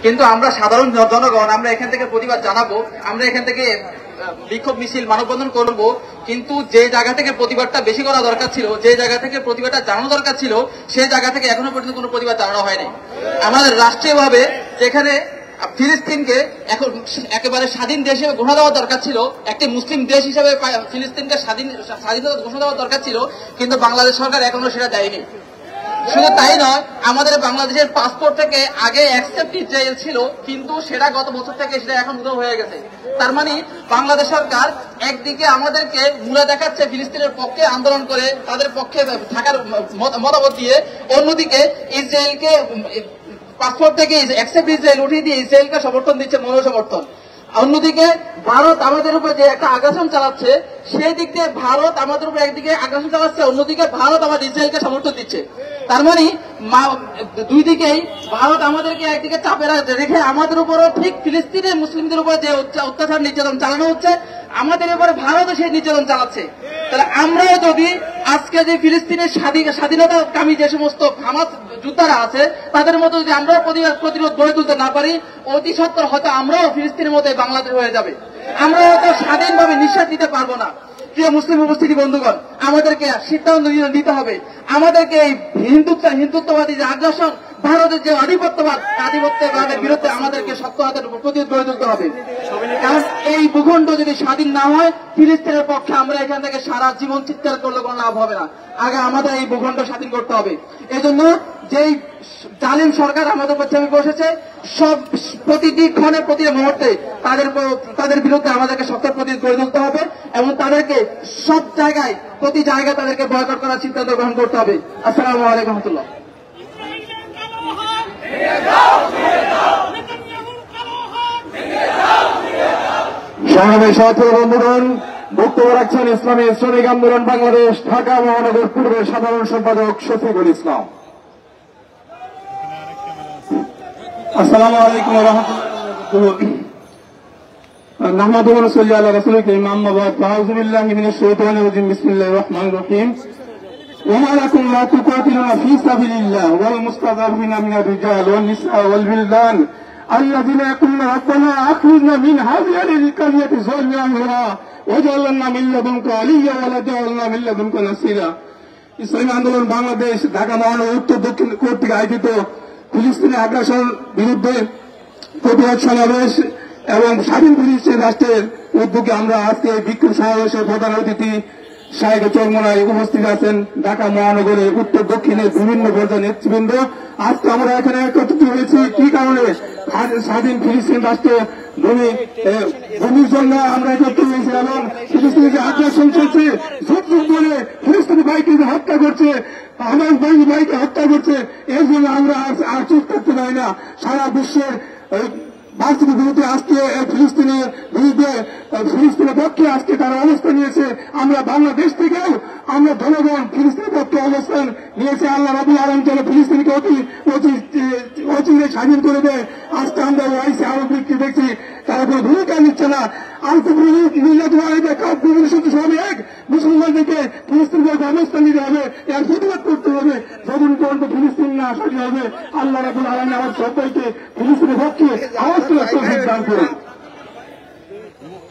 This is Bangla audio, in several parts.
কিন্তু আমরা সাধারণ জনগণ আমরা এখান থেকে প্রতিবাদ জানাবো, আমরা এখান থেকে বিক্ষোভ মিছিল মানববন্ধন করব, কিন্তু যে জায়গা থেকে প্রতিবাদটা বেশি করা দরকার ছিল, যে জায়গা থেকে প্রতিবাদটা জানানো দরকার ছিল, সেই জায়গা থেকে এখনো পর্যন্ত কোনো প্রতিবাদ জানানো হয়নি। আমাদের রাষ্ট্রীয়ভাবে যেখানে ফিলিস্তিনকে এখন একেবারে স্বাধীন দেশ হিসেবে ঘোষণা দেওয়া দরকার ছিল, একটি মুসলিম দেশ হিসেবে ফিলিস্তিনকে স্বাধীনতা ঘোষণা দেওয়া দরকার ছিল, কিন্তু বাংলাদেশ সরকার এখনো সেটা দেয়নি। শুধু তাই নয়, আমাদের বাংলাদেশের পাসপোর্ট থেকে আগে অ্যাকসেপ্ট ইসরায়েল ছিল, কিন্তু সেটা গত বছর থেকে সেটা এখন উধাও হয়ে গেছে। তার মানে বাংলাদেশ সরকার একদিকে আমাদেরকে মূলে দেখাচ্ছে ফিলিস্তিনের পক্ষে আন্দোলন করে তাদের পক্ষে থাকার মতামত দিয়ে, অন্যদিকে ইসরায়েলকে পাসপোর্ট থেকে অ্যাকসেপ্ট ইসরায়েল উঠিয়ে দিয়ে ইসরায়েলকে সমর্থন দিচ্ছে, মনোসমর্থন। অন্যদিকে ভারত আমাদের উপর যে একটা আগ্রাসন চালাচ্ছে, সেই দিক দিয়ে ভারত আমাদের উপর একদিকে আগ্রাসন চালাচ্ছে, অন্যদিকে ভারত আমাদের ইসরায়েলকে সমর্থন দিচ্ছে। তার মানে দুই দিকেই ভারত আমাদেরকে একদিকে চাপে রেখে আমাদের উপরও ঠিক ফিলিস্তিনের মুসলিমদের উপর যে অত্যাচার নির্যাতন চালানো হচ্ছে, আমাদের উপরে ভারতও সেই নির্যাতন চালাচ্ছে। তাহলে আমরাও যদি আজকে যে ফিলিস্তিনের স্বাধীনতাকামী যে সমস্ত হামাস যোদ্ধারা আছে তাদের মতো যদি আমরাও প্রতিরোধ গড়ে তুলতে না পারি, অতি সত্বর হয়তো আমরাও ফিলিস্তিনের মতো বাংলাদেশ হয়ে যাবে, আমরা হয়তো স্বাধীনভাবে নিঃশ্বাস নিতে পারবো না। প্রিয় মুসলিম উপস্থিতি বন্ধুগণ, আমাদেরকে সিদ্ধান্ত নিতে হবে, আমাদেরকে এই হিন্দুত্ববাদী যে আগ্রাসন, ভারতের যে আধিপত্যবাদের বিরুদ্ধে আমাদেরকে শক্ত হাতের প্রতিরোধ গড়ে তুলতে হবে। কারণ এই ভূখণ্ড যদি স্বাধীন না হয়, ফিলিস্তিনের পক্ষে আমরা এখান থেকে সারা জীবন চিৎকার করলে কোনো লাভ হবে না। আগে আমাদের এই ভূখণ্ড স্বাধীন করতে হবে। এজন্য যেই জালিম সরকার আমাদের উপর চেপে বসেছে, সব প্রতিটি ক্ষণে প্রতিটি মুহূর্তে তাদের বিরুদ্ধে আমাদেরকে শক্ত প্রতিরোধ গড়ে তুলতে হবে এবং তাদেরকে সব জায়গায় প্রতি জায়গায় তাদেরকে বয়কট করার সিদ্ধান্ত গ্রহণ করতে হবে। আসসালামু আলাইকুম রহমতুল্লাহ। সংগ্রামী সাথী বন্ধুগণ, বক্তব্য রাখছেন ইসলামী শ্রমিক আন্দোলন বাংলাদেশ ঢাকা মহানগর পূর্বের সাধারণ সম্পাদক শফিকুল ইসলাম। আসসালামু আলাইকুম ওয়া রাহমাতুল্লাহি নাহমাদুহু ওয়া নুসাল্লি আলা রাসূলিল কারীম, আম্মা বা'দ, আউযু বিল্লাহি মিনাশ শাইতানির রাজীম, বিসমিল্লাহির রহমানির রহিম। ওয়া মা লাকুম লা তুকাতিলুনা ফী সাবিলিল্লাহ ওয়াল মুস্তাযআফিনা মিনার রিজাল ওয়ান নিসা ওয়াল বিলদান الذين يقولون ربنا أخرجنا من هذه القرية ظالم أهلها واجعل لنا من لدنك وليا ولا تجعل لنا من لدنك نصيرا। ইসলামী আন্দোলন বাংলাদেশ ঢাকা মহানগর উত্তর দক্ষিণ কর্তৃক আয়োজিত ফিলিস্তিনের আগ্রাসন বিরুদ্ধে প্রতিবাদ সমাবেশ এবং স্বাধীন ফিলিস্তিন রাষ্ট্রের উদ্যোগে আমরা আজকে এই বিক্ষোভ সমাবেশের প্রধান অতিথি শাহেদ চরমোনায় উপস্থিত আছেন ঢাকা মহানগরের উত্তর দক্ষিণের বিভিন্ন পর্যায়ের নেতৃবৃন্দ। আজকে আমরা এখানে একত্রিত হয়েছি কি কারণে? স্বাধীন ফিলিস্তিন রাষ্ট্র ভূমির জন্য আমরা একত্রিত হয়েছি এবং ফিলিস্তিনে যে আগ্রাসন চলছে, যুগ যুগ ধরে ফিলিস্তিনি ভাইকে হত্যা করছে, আমার ভাইকে হত্যা করছে, এর জন্য আমরা আর চুপ থাকতে পারি না। সারা বিশ্বের বাস্তব বিরুদ্ধে আজকে ফিলিস্তিনের বিরুদ্ধে ফিলিস্তিনের পক্ষে আজকে তারা অবস্থান নিয়েছে। আমরা বাংলাদেশ থেকেও আমরা জনগণ ফিলিস্তিনের পক্ষে অবস্থান নিয়েছে। আল্লাহ রাব্বুল আলামিন যেন ফিলিস্তিনকে অচিরে স্বাধীন করে দেয়। আজকে আমরা ওয়াইসি আরবকে দেখছি তারা কোনো ভূমিকা নিচ্ছে না। মুসলমানদেরকে ফিলিস্তিনের অবস্থান নিতে হবে, এর প্রতিবাদ করতে হবে যতদিন পর্যন্ত ফিলিস্তিন না স্বাধীন হবে। আল্লাহ রাব্বুল আলামিন আমার সবাইকে ফিলিস্তিনের পক্ষে আওয়াজ তোলার তৌফিক দান করুন।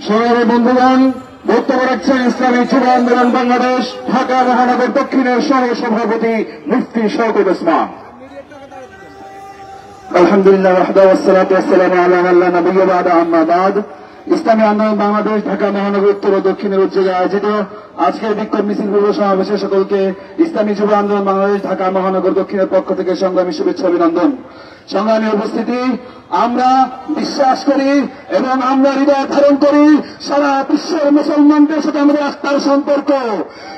সংগ্রামী বন্ধুগণ, বক্তব্য রাখছেন ইসলামী যুব আন্দোলন বাংলাদেশ ঢাকা মহানগর দক্ষিণের সহ সভাপতি মুফতি শওকত ওসমান। আলহামদুলিল্লাহ ওয়াহদাহু ওয়াসসালাতু ওয়াসসালামু আলা মান লা নাবিয়্যা বা'দা, আম্মা বা'দ। ইসলামী আন্দোলন বাংলাদেশ ঢাকা মহানগর উত্তর ও দক্ষিণের উদ্যোগে আয়োজিত আজকের বিক্ষোভ মিছিল পূর্ব সমাবেশে সকলকে ইসলামী যুব আন্দোলন বাংলাদেশ ঢাকা মহানগর দক্ষিণের পক্ষ থেকে সংগ্রামী শুভেচ্ছা অভিনন্দন। সংগ্রামী উপস্থিতি, আমরা বিশ্বাস করি এবং আমরা হৃদয় ধারণ করি সারা বিশ্বের মুসলমানদের সাথে আমাদের আস্থার সম্পর্ক।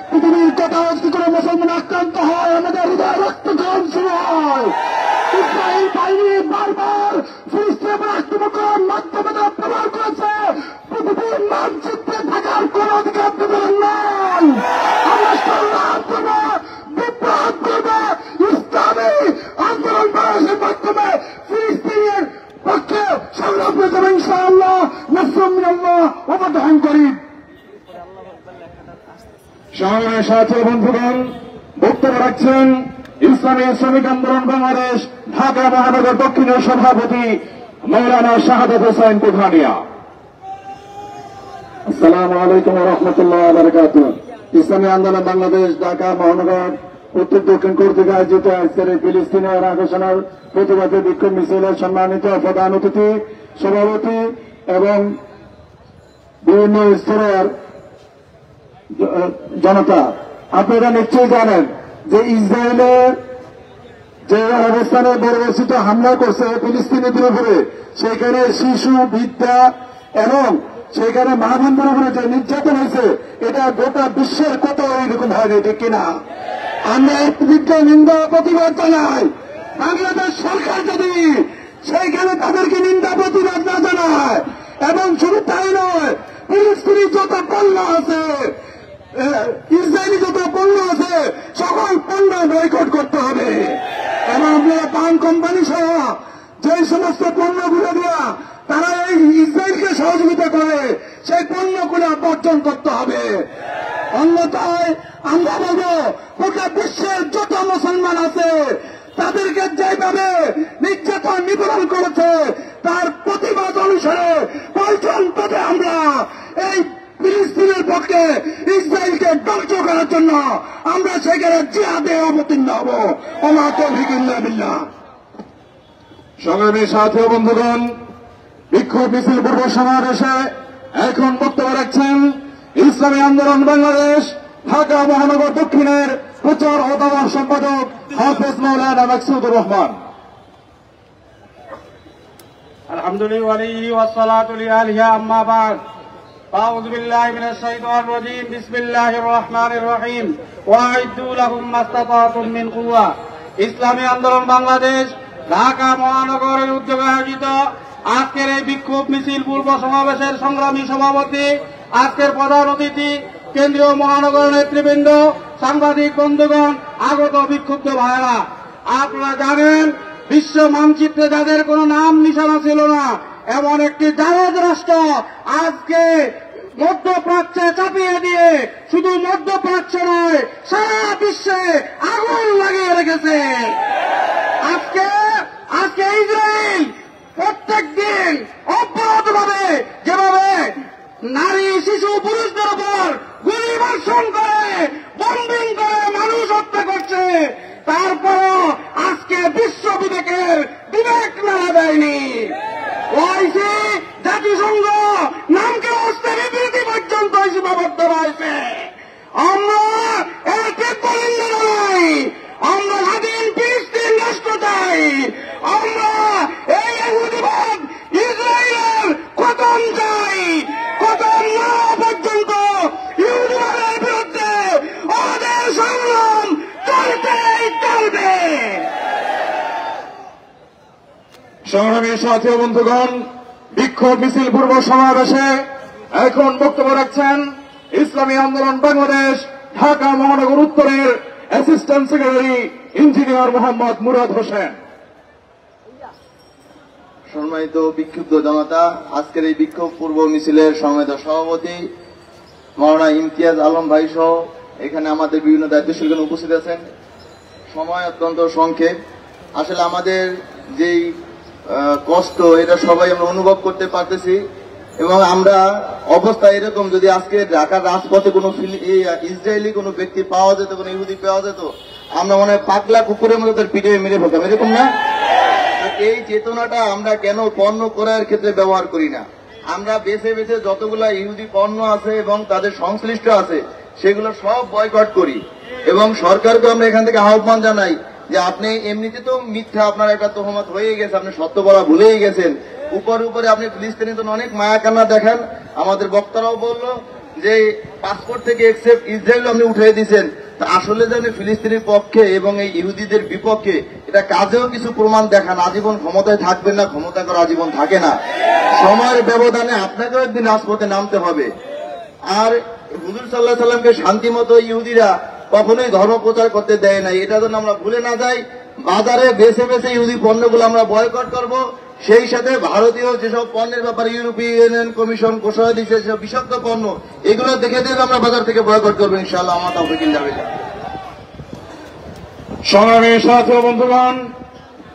পৃথিবীর কোথাও যদি কোনো মুসলমান আক্রান্ত হয় আমাদের হৃদয় রক্তক্ষরণ শুরু হয়। ইসরায়েল বাহিনী বারবার ফিলিস্তিনের আক্রমণ মাধ্যমে প্রমাণ করেছে পৃথিবীর মানচিত্রে থাকার কোন অধিকার তাদের নাই। আমরা সংগ্রাম করবো, বিপ্লব করবো, ইসলামী আন্দোলন বাংলাদেশের মাধ্যমে ফিলিস্তিনের পক্ষে সংগ্রাম করে যাবে ইনশাআল্লাহ। নাসরুম মিনাল্লাহ ওয়া ফাতহুন করিম। সংগ্রামের সাথে বন্ধুগণ, বক্তব্য রাখছেন ইসলামী শ্রমিক আন্দোলন বাংলাদেশ ঢাকা মহানগর দক্ষিণের সভাপতি মৌলানা শাহাদাত হোসেন পুঠানিয়া। আসসালামু আলাইকুম ওয়া রাহমাতুল্লাহি ওয়া বারাকাতুহু। ইসলামী আন্দোলন বাংলাদেশ ঢাকা মহানগর উত্তর দক্ষিণ কর্তৃক আয়োজিত আজকের এই ফিলিস্তিনের আগ্রাসনের প্রতিবাদে বিক্ষোভ মিছিলের সম্মানিত প্রধান অতিথি, সভাপতি এবং বিভিন্ন স্তরের জনতা, আপনারা নিশ্চয়ই জানেন যে ইসরায়েলের যে অবস্থানে বর্বরচিত হামলা করছে ফিলিস্তিনিদের উপরে, সেখানে শিশু, বৃদ্ধা এবং সেখানে মা বোনদের উপরে যে নির্যাতন হয়েছে, এটা গোটা বিশ্বের কোথাও এরকম হয়নি, ঠিক কিনা? আমরা এই তীব্র নিন্দা প্রতিবাদ জানাই। বাংলাদেশ সরকার যদি সেইখানে তাদেরকে নিন্দা প্রতিবাদ না জানায়, এবং শুধু তাই নয়, ফিলিস্তিনি যত পণ্য আছে, ইসরায়েলি যত পণ্য আছে, সকল পণ্য বয়কট করতে হবে। এবং আপনারা পান কোম্পানি সহ যে সমস্ত পণ্যগুলো দেওয়া তারা এই ইসরায়েলকে সহযোগিতা করে, সেই পণ্যগুলো বর্জন করতে হবে। অন্যথায় আমরা বলবো গোটা বিশ্বের যত মুসলমান আছে তাদেরকে যেভাবে নির্যাতন নিপীড়ন করেছে তার প্রতিবাদ অনুসারে প্রয়োজন পথে আমরা এই ফিলিস্তিনের পক্ষে ইসরায়েলকে ধ্বংস করার জন্য আমরা সেখানে জিহাদে অবতীর্ণ হব। ওমা তৌফিক ইল্লা বিল্লাহ। সংগ্রামী সাথী ও বন্ধুগণ, বিক্ষোভ মিছিল পূর্ব সমাবেশে এখন বক্তব্য রাখছেন ইসলামী আন্দোলন বাংলাদেশ ঢাকা মহানগর দক্ষিণের প্রচার ও দাওয়ার সম্পাদক হাফেজ মাওলানা মাকসুদুর রহমান। আলহামদুলিল্লাহি ওয়াসসালাতু লিআলিহি আম্মা বাদ। আউযু বিল্লাহি মিনাশ শাইতানির রাজীম। বিসমিল্লাহির রহমানির রহিম। ওয়াইদু লাহুম মাসতাতাতুম মিন কুওয়া। ইসলামী আন্দোলন বাংলাদেশ ঢাকা মহানগরের উদ্যোগে আয়োজিত আজকের এই বিক্ষোভ মিছিল পূর্ব সমাবেশের সংগ্রামী সভাপতি, আজকের প্রধান অতিথি, কেন্দ্রীয় মহানগর নেতৃবৃন্দ, সাংবাদিক বন্ধুগণ, আগত বিক্ষুব্ধ ভাইয়েরা, আপনারা জানেন বিশ্ব মানচিত্রে যাদের কোনো নাম নিশানা ছিল না এমন একটি জায়েজ রাষ্ট্র আজকে মধ্যপ্রাচ্যে চাপিয়ে দিয়ে শুধু মধ্যপ্রাচ্য নয় সারা বিশ্বে আগুন লাগিয়ে রেখেছে। আজকে ইসরায়েল প্রত্যেক দিন অব্যাহতভাবে যেভাবে নারী, শিশু, পুরুষদের উপর গুলি বর্ষণ করে, বম্বিং করে মানুষ হত্যা করছে, তারপরও আজকে বিশ্ব বিবেক নাড়া দেয়নি। ওআইসি, জাতিসংঘ নামকে হস্তে বিবৃতি পর্যন্ত সীমাবদ্ধ রয়েছে। আমরা এর তীব্র নিন্দা জানাই। আমরা স্বাধীন ফিলিস্তিন রাষ্ট্র চাই। আমরা এই ইহুদিবাদ ইসরায়েলের পতন চাই। পতন না হওয়া পর্যন্ত ইহুদিবাদের বিরুদ্ধে আমাদের সংগ্রাম চলতেই চলবে। সংগ্রামী সাথী ও বন্ধুগণ, বিক্ষোভ মিছিল পূর্ব সমাবেশে এখন বক্তব্য রাখছেন ইসলামী আন্দোলন বাংলাদেশ ঢাকা মহানগর উত্তরের assistant secretary engineer Mohammad Murad Hossain. সম্মানিত বিক্ষুব্ধ জনতা, আজকের এই বিক্ষোভ পূর্ব মিছিলের সম্মানিত সভাপতি মাওলানা ইমতিয়াজ আলম ভাই সহ এখানে আমাদের বিভিন্ন দায়িত্বশীলগণ উপস্থিত আছেন। সময় অত্যন্ত সংক্ষেপ। আসলে আমাদের যেই কষ্ট এটা সবাই আমরা অনুভব করতে পারতেছি, এবং আমরা অবস্থা এরকম, যদি আজকে ঢাকার রাজপথে কোনো ইসরায়েলি কোনো ব্যক্তি পাওয়া যেত, কোনো ইহুদি পাওয়া যেত, আমরা মনে হয় পাগলা কুকুরের মতো তার পিঠে মেরে ফেলতাম, এরকম না? এই চেতনাটা আমরা কেন পণ্য ক্রয়ের ক্ষেত্রে ব্যবহার করি না? আমরা বেছে বেছে যতগুলা ইহুদি পণ্য আছে এবং তাদের সংশ্লিষ্ট আছে সেগুলো সব বয়কট করি, এবং সরকারকে আমরা এখান থেকে আহ্বান জানাই যে আপনি এমনিতে তো মিথ্যা, আপনার একটা তহমত হয়ে গেছে, আপনি সত্য বলা ভুলেই গেছেন, উপরে আপনি ফিলিস্তিনি তো অনেক মায়া কান্না দেখেন। আমাদের বক্তারাও বলল যে পাসপোর্ট থেকে এক্সেপ্ট ইসরায়েল আপনি উঠিয়ে দিয়েছেন, আসলে যে আপনি ফিলিস্তিনের পক্ষে এবং এই ইহুদিদের বিপক্ষে, এটা কাজেও কিছু প্রমাণ দেখান। আজীবন ক্ষমতায় থাকবেন না, ক্ষমতা করে আজীবন থাকে না। সময়ের ব্যবধানে আপনাকেও একদিন রাজপথে নামতে হবে। আর হুজুর সাল্লাল্লাহু আলাইহি সাল্লামকে শান্তিমতো ইহুদিরা কখনোই ধর্ম প্রচার করতে দেয় নাই, এটা যেন আমরা ভুলে না যাই। বাজারে বেছে বেছে ইহুদি পণ্যগুলো আমরা বয়কট করব, সেই সাথে ভারতীয় যেসব পণ্যের ব্যাপারে ইউরোপিয়ান কমিশন ঘোষণা দিচ্ছে সেসব বিষাক্ত পণ্য, এগুলো দেখে দেখে আমরা বাজার থেকে বয়কট করবো ইনশাআল্লাহ। আমার তাওফিক ইল্লা বিল্লাহ। সংগ্রামী সাথী ও বন্ধুগণ,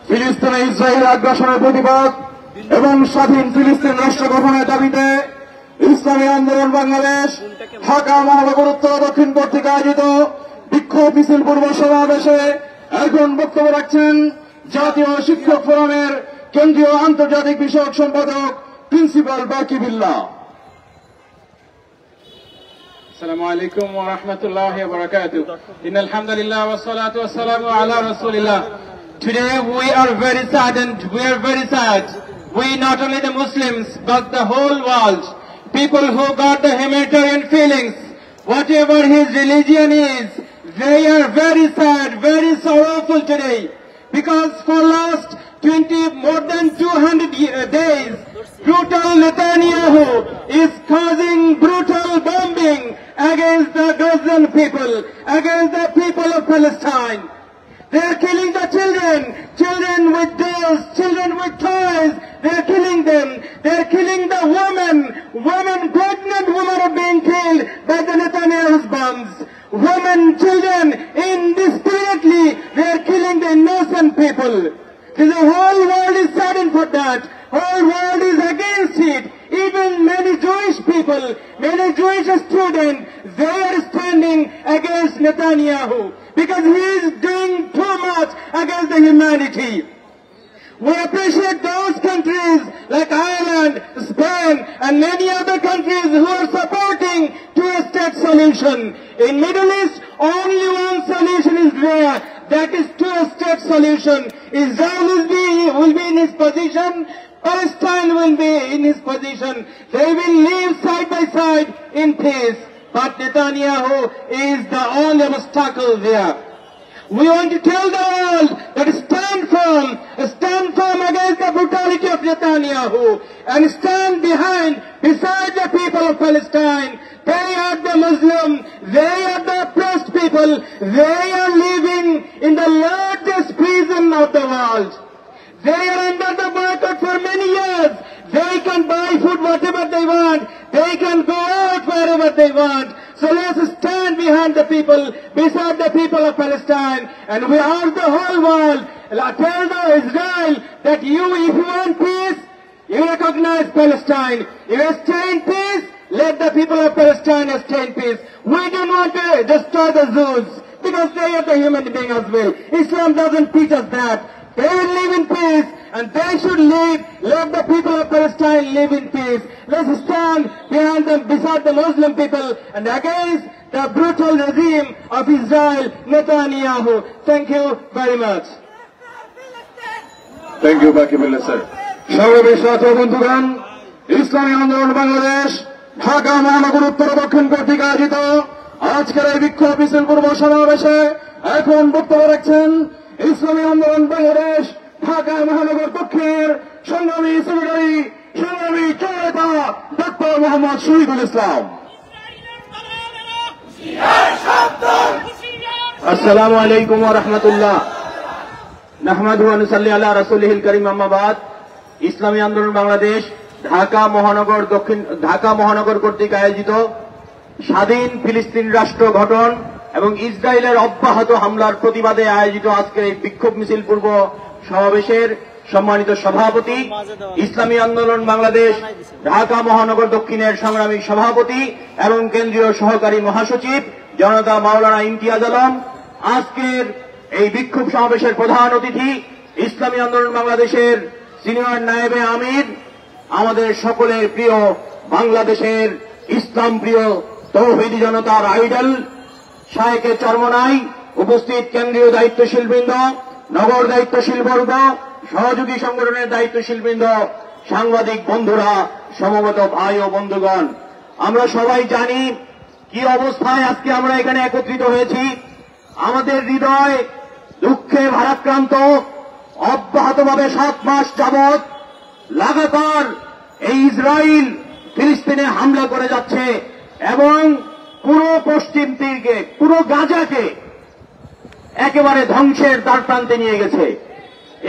ফিলিস্তিনে ইসরায়েলের আগ্রাসনের প্রতিবাদ এবং স্বাধীন ফিলিস্তিন রাষ্ট্র গঠনের দাবিতে ইসলামী আন্দোলন বাংলাদেশ ঢাকা মহানগর উত্তর দক্ষিণ কর্তৃক আয়োজিত বিক্ষোভ মিছিল পূর্ব সমাবেশে এখন বক্তব্য রাখছেন জাতীয় শিক্ষক ফোরামের কেন্দ্রীয় আন্তর্জাতিক বিষয়ক সম্পাদক প্রিন্সিপাল বাকি বিল্লাহ। السلام عليكم ورحمة الله وبركاته. إن الحمد لله والصلاة والسلام على رسول الله. Today we are very saddened. We are very sad. We, not only the Muslims, but the whole world, people who got the humanitarian feelings, whatever his religion is, they are very sad, very sorrowful today. Because for last more than 200 days, brutal Netanyahu is causing brutal bombing against the Gazan people, against the people of Palestine. They are killing the children, children with dolls, children with toys. They are killing them. They are killing the women, pregnant women are being killed by the Netanyahu's bombs. Women, children, indiscriminately, they are killing the innocent people. The whole world is saddened for that. Whole world is against it. Even many Jewish people, many Jewish students, they are standing against Netanyahu because he is doing too much against the humanity. We appreciate those countries like Ireland, Spain, and many other countries who are supporting two-state solution. In Middle East, only one solution is there. That is two-state solution. Israel will be in his position. Palestine will be in his position. They will live side by side in peace. But Netanyahu is the only obstacle there. We want to tell the world that stand firm against the brutality of Netanyahu and stand beside the people of Palestine. They are the Muslim, they are the oppressed people, they are living in the largest prison of the world. They are under the boycott for many years. They can buy food whatever they want. They can go out wherever they want. So let's stand behind the people, beside the people of Palestine. And we ask the whole world, tell the Israel that if you want peace, you recognize Palestine. If you stay in peace, let the people of Palestine stay in peace. We don't want to destroy the Jews because they are the human beings as well. Islam doesn't teach us that. They will live in peace and they should live. Let the people of Palestine live in peace. Let's stand behind them, beside the Muslim people and against the brutal regime of Israel, Netanyahu. Thank you very much. Thank you বাকি বিল্লাহ স্যার। সর্বশেষ ছাত্র বন্ধুগণ, ইসলামী আন্দোলন বাংলাদেশ ঢাকা মহানগর উত্তর দক্ষিণ কর্তৃক আয়োজিত আজকের এই বিক্ষোভ মিছিল পূর্ব সমাবেশে এখন বক্তব্য রাখছেন ইসলামী আন্দোলন বাংলাদেশ ঢাকা মহানগর দক্ষিণের সংগ্রামী সেক্রেটারি, সংগ্রামী জননেতা ডক্টর মোহাম্মদ শহীদুল ইসলাম। আসসালামু আলাইকুম ওয়া রাহমাতুল্লাহ। নাহমাদুহু ওয়া নুসাল্লি আলা রাসূলিহিল কারীম, আম্মা বাদ। ইসলামী আন্দোলন বাংলাদেশ ঢাকা মহানগর কর্তৃক আয়োজিত স্বাধীন ফিলিস্তিন রাষ্ট্র গঠন এবং ইসরায়েলের অব্যাহত হামলার প্রতিবাদে আয়োজিত আজকের এই বিক্ষোভ মিছিল পূর্ব সমাবেশের সম্মানিত সভাপতি, ইসলামী আন্দোলন বাংলাদেশ ঢাকা মহানগর দক্ষিণের সংগ্রামী সভাপতি এবং কেন্দ্রীয় সহকারী মহাসচিব জনতা মাওলানা ইমতিয়াজ আলম, আজকের এই বিক্ষোভ সমাবেশের প্রধান অতিথি ইসলামী আন্দোলন বাংলাদেশের সিনিয়র নায়েবে আমির, আমাদের সকলের প্রিয় বাংলাদেশের ইসলাম প্রিয় তৌহিদি জনতার আইডল শায়েকে চরমনাই, উপস্থিত কেন্দ্রীয় দায়িত্বশীল বৃন্দ, নগর দায়িত্বশীল বর্গ, সহযোগী সংগঠনের দায়িত্বশীল বৃন্দ, সাংবাদিক বন্ধুরা, সমবেত ভাই ও বন্ধুগণ, আমরা সবাই জানি কি অবস্থায় আজকে আমরা এখানে একত্রিত হয়েছি। আমাদের হৃদয় দুঃখে ভারাক্রান্ত। অব্যাহতভাবে 7 মাস যাবৎ লাগাতার এই ইসরায়েল ফিলিস্তিনে হামলা করে যাচ্ছে এবং পুরো পশ্চিম তীরকে, পুরো গাজাকে একেবারে ধ্বংসের দ্বারপ্রান্তে নিয়ে গেছে।